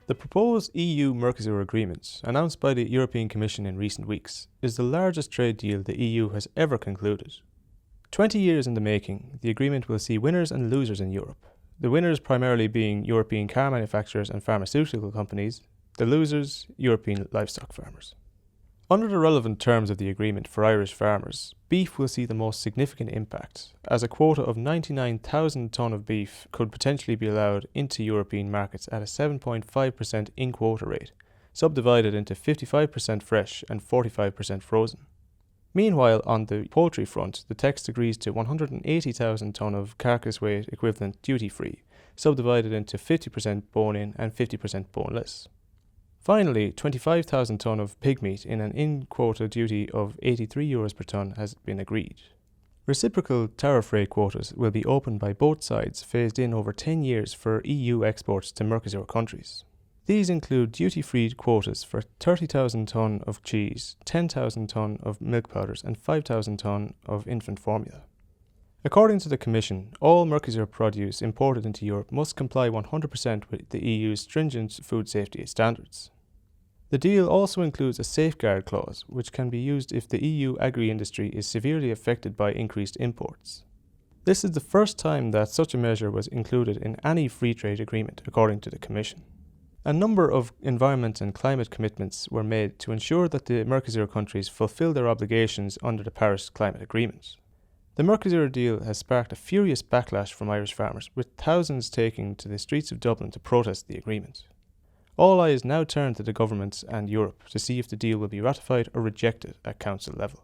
The proposed EU-Mercosur agreement, announced by the European Commission in recent weeks, is the largest trade deal the EU has ever concluded. 20 years in the making, the agreement will see winners and losers in Europe, the winners primarily being European car manufacturers and pharmaceutical companies, the losers European livestock farmers. Under the relevant terms of the agreement for Irish farmers, beef will see the most significant impact, as a quota of 99,000 tonne of beef could potentially be allowed into European markets at a 7.5% in-quota rate, subdivided into 55% fresh and 45% frozen. Meanwhile, on the poultry front, the text agrees to 180,000 tonne of carcass weight equivalent duty-free, subdivided into 50% bone-in and 50% boneless. Finally, 25,000 tonne of pig meat in an in-quota duty of €83 per tonne has been agreed. Reciprocal tariff rate quotas will be opened by both sides, phased in over 10 years for EU exports to Mercosur countries. These include duty-free quotas for 30,000 tonne of cheese, 10,000 tonne of milk powders and 5,000 tonne of infant formula. According to the Commission, all Mercosur produce imported into Europe must comply 100% with the EU's stringent food safety standards. The deal also includes a safeguard clause, which can be used if the EU agri-industry is severely affected by increased imports. This is the first time that such a measure was included in any free trade agreement, according to the Commission. A number of environment and climate commitments were made to ensure that the Mercosur countries fulfill their obligations under the Paris Climate Agreement. The Mercosur deal has sparked a furious backlash from Irish farmers, with thousands taking to the streets of Dublin to protest the agreement. All eyes now turn to the government and Europe to see if the deal will be ratified or rejected at Council level.